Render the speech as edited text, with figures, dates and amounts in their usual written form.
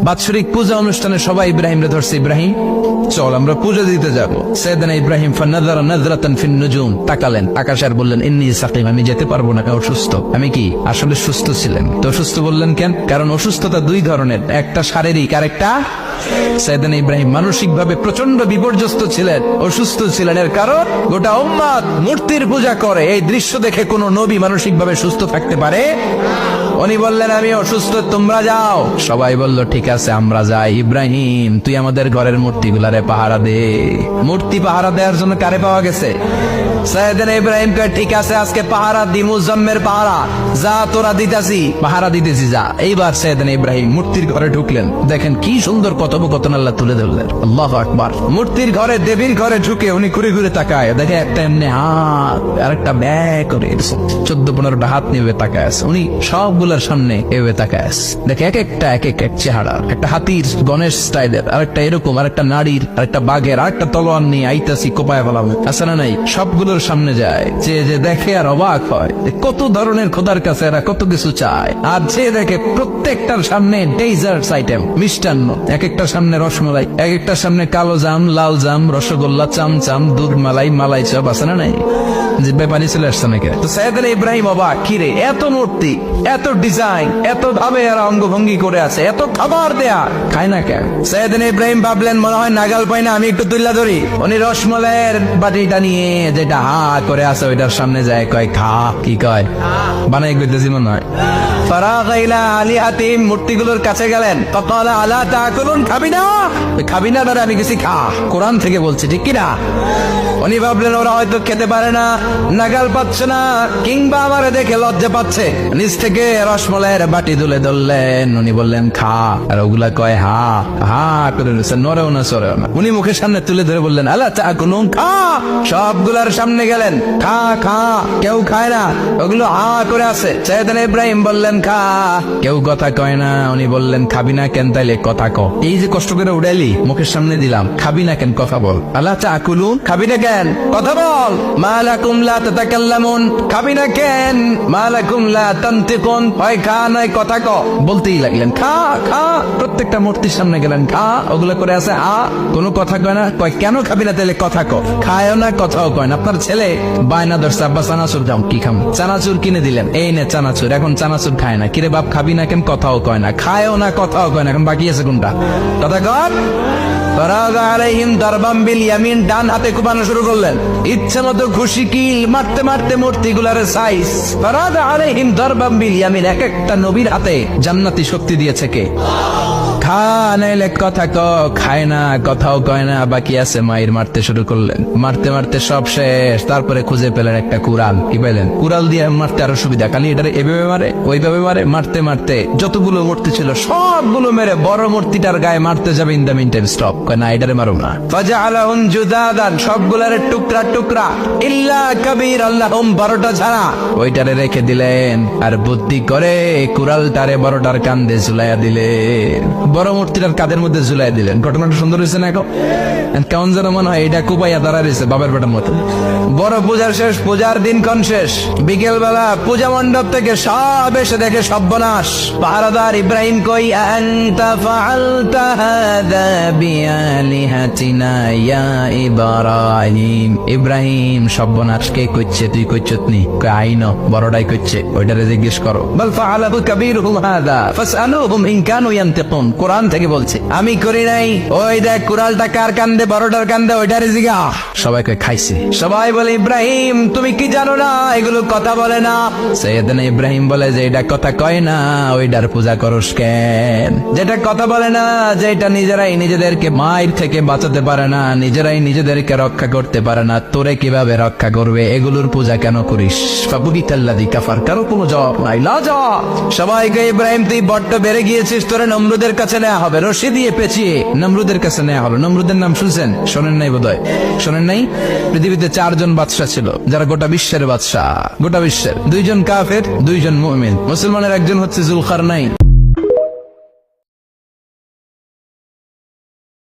বাৎসরিক পূজা অনুষ্ঠানে সবাই ইব্রাহিমরে ধরছে, ইব্রাহিম চল আমরা পূজা দিতে যাব। সাইয়েদনা ইব্রাহিম ফানাযারা নাযরাতান ফিন নুজুম, তাকালেন আকাশে আর বললেন ইন্নী সাকিম, আমি যেতে পারবো না, আমি অসুস্থ। আমি কি আসলে সুস্থ ছিলেন? তো অসুস্থ বললেন কেন? কারণ অসুস্থতা দুই ধরনের, একটা শারীরিক আর একটা। সাইয়েদনা ইব্রাহিম মানসিকভাবে প্রচন্ড বিপর্যস্ত ছিলেন, অসুস্থ ছিলেন। এর কারণ গোটা উম্মত মূর্তির পূজা করে। এই দৃশ্য দেখে কোন নবী মানসিকভাবে সুস্থ থাকতে পারে? উনি বললেন আমি অসুস্থ, তোমরা যাও। সবাই বলল ঠিক আছে আমরা যাই। ইব্রাহিম তুই আমাদের ঘরের মূর্তিগুলারে পাহারা দে। মূর্তি পাহারা দেওয়ার জন্য কারে পাওয়া গেছে? সাইয়েদনা ইব্রাহিম কয় ঠিক আছে আজকে পাহারা দি, মুজাম্মের পাহারা, যা তোরা দিতাছি, পাহারা দিতেছি যা। এইবার সাইয়েদনা ইব্রাহিম মূর্তির ঘরে ঢুকলেন। দেখেন কি সুন্দর কথোপকথন আল্লাহ তুলে ধরলেন। আল্লাহু আকবার। মূর্তির ঘরে, দেবীর ঘরে ঢুকে উনি ঘুরে ঘুরে তাকায়, দেখে একটা এমনি হাত আর একটা ব্যাগ করে 14-15টা হাত নিয়ে তাকায় আছে। উনি সবগুলোর সামনে এভাবে তাকায় আছে, দেখে এক একটা এক এক চেহারা, একটা হাতির গণেশ স্টাইলের, আর একটা এরকম, আর একটা নারীর, আর একটা বাঘের, আর একটা তলোয়ার নিয়ে আইতাছি কোপায় ফেলাবে, আছে না নাই? সবগুলোর সামনে যায়, যে দেখে আর অবাক হয় কত ধরনের খোদার কাছে এরা কত কিছু চায়। আর যে দেখে প্রত্যেকটার সামনে ডেজার্টস আইটেম, মিষ্টান্ন, এক একটার সামনে রসমালাই, এক একটার সামনে কালো জাম, লাল জাম, রসগোল্লা, চামচাম, দুধ মালাই, মালাই চপ, আছে না নাই? যে ব্যাপারই চলে আসছে নাকি? তো সাইয়েদনা ইব্রাহিম অবাক, কিরে এত মূর্তি, এত ডিজাইন, এত ভাবে এরা অঙ্গভঙ্গি করে আছে, এত খাবার দেয়া, খায় না কেন? সাইয়েদনা ইব্রাহিম ভাবলেন মনে হয় নাগাল পাই না, আমি একটু তুল্লা ধরি। উনি রসমালাইয়ের বাটিটা নিয়ে যেটা হা করে আছে ওইটার সামনে যায়, কয় খা। কি কয়? বানাই করতেছি মনে হয়। ফারাগা ইলা আলিহাতিহিম, মূর্তিগুলোর কাছে গেলেন। ফাকালা আলা তাকুলুন, খাবি না? খাবি না ধরে আমি কিছু খা, কোরআন থেকে বলছি, ঠিক কিনা? উনি ভাবলেন ওরা হয়তো খেতে পারে না, নাগাল পাচ্ছে না, কিংবা আমারে দেখে লজ্জা পাচ্ছে। নিচ থেকে রসমালাইয়ের বাটি তুলে ধরলেন। উনি বললেন খা, আর ওগুলা কয় হা হা করে নিচ্ছে, নরেও না সরেও না। উনি মুখের সামনে তুলে ধরে বললেন আলা তাকুলুন, খা। সবগুলার সামনে গেলেন, খা খা। কেউ খায় না, ওগুলো হা করে আছে। সাইয়েদনা ইব্রাহিম বললেন খা, কেউ কথা কয় না। উনি বললেন খাবি না কেন? তাইলে কথা ক। এই যে কষ্ট করে উড়াইলি, মুখের সামনে দিলাম, খাবি না কেন? কথা বল। আলা তাকুলুন, খাবি না কেন? কথা বল। মা লাকুম লা তাতাকাল্লামুন, খাবি না কেন? মা লাকুম লা তানতিকুন, হয় খা নয় কথা ক। বলতেই লাগলেন খা খা। প্রত্যেকটা মূর্তির সামনে গেলেন, খা। ওগুলো করে আছে আ, কোনো কথা কয় না। কয় কেন খাবি না? তাইলে কথা ক। খায়ও না, কথাও কয় না। আপনার ছেলে বায়না ধরছে, আব্বা চানাচুর দাও। কি খাম? চানাচুর কিনে দিলেন, এই নে চানাচুর। এখন চানাচুর খায় না। কিরে বাপ খাবি না কেন? কথাও কয় না, খায়ও না, কথাও কয় না। এখন বাকি আছে কোনটা? কথা কর। ফারাগা আলাইহিম দারবাম বিল ইয়ামিন, ডান হাতে কুবানো শুরু করলেন। ইচ্ছা মতো খুশি কিল মারতে মারতে মূর্তিগুলার সাইজ। ফারাগা আলাইহিম দারবাম বিল ইয়ামিন, এক একটা নবীর হাতে জান্নাতি শক্তি দিয়েছে কে? খা নাইলে কথা ক। খায় না, কথাও কয় না, বাকি আছে মায়ের। মারতে শুরু করলেন, মারতে মারতে সব শেষ। তারপরে খুঁজে পেলেন একটা কুড়াল। কি পেলেন? কুড়াল দিয়ে মারতে আরো সুবিধা, খালি এটারে এভাবে মারে, ওইভাবে মারে। মারতে মারতে যতগুলো মূর্তি ছিল সবগুলো মেরে বড় মূর্তিটার গায়ে মারতে যাবে। In the meantime stop, কয় না এটারে মারো না। ফাজআলাহুম জুদাদান, সবগুলারে টুকরা টুকরা। ইল্লা কাবীর আল্লাহুম, বড়টা ছাড়া ওইটারে রেখে দিলেন। আর বুদ্ধি করে কুড়ালটারে বড়টার কান্দে ঝুলাইয়া দিলেন, বড় মূর্তিটার কাদের মধ্যে ঝুলাই দিলেন। ঘটনাটা সুন্দর হয়েছে না? কেমন যেন মনে হয় এটা কুপাইয়া দাঁড়া রয়েছে বাবার বেটার মতো। বড় পূজার শেষ, পূজার দিন কোন শেষ। বিকেল বেলা পূজা মণ্ডপ থেকে সব এসে দেখে সর্বনাশ। পাহারাদার ইব্রাহিম কই, আনতা ফাআলতা হাযা বিআলিহাতিনা ইয়া ইব্রাহিম। ইব্রাহিম সর্বনাশ কে কইছে? তুই কইছতনি? কই আইনো বড়টাই কইছে, ওইটারে জিজ্ঞেস করো। বল ফাআলাহু কাবীরুহুম হাযা ফাসআলুহুম ইন কানু ইয়ানতিকুন, কোরআন থেকে বলছে, আমি করি নাই। ওই দেখ কুড়ালটা কার কান্দে, বড়টার কান্দে, ওইটারে জিগা। সবাই কয় খাইছে। সবাই বলে ইব্রাহিম তুমি কি জানো না এগুলো কথা বলে না? সাইয়েদনা ইব্রাহিম বলে যে এটা কথা কয় না, ওইটার পূজা করস কেন? যেটা কথা বলে না, যেটা নিজেরাই নিজেদেরকে মায়ের থেকে বাঁচাতে পারে না, নিজেরাই নিজেদেরকে রক্ষা করতে পারে না, তোরে কিভাবে রক্ষা করবে? এগুলোর পূজা কেন করিস? ফাবুহিতাল্লাযী কাফার, কারো কোনো জবাব নাই, লজ্জা। সবাইকে ইব্রাহিম তুই বড্ড বেড়ে গিয়েছিস, তোরে নমরুদের কাছে নেওয়া হবে, রশি দিয়ে পেঁচিয়ে নমরুদের কাছে নেওয়া হলো। নমরুদের নাম শুনছেন? শোনেন নাই বোধহয়। শোনেন নাই? পৃথিবীতে 4 জন বাদশা ছিল, যারা গোটা বিশ্বের বাদশা। গোটা বিশ্বের 2 জন কাফের, 2 জন মুমিন। মুসলমানের একজন হচ্ছে জুলকারনাইন।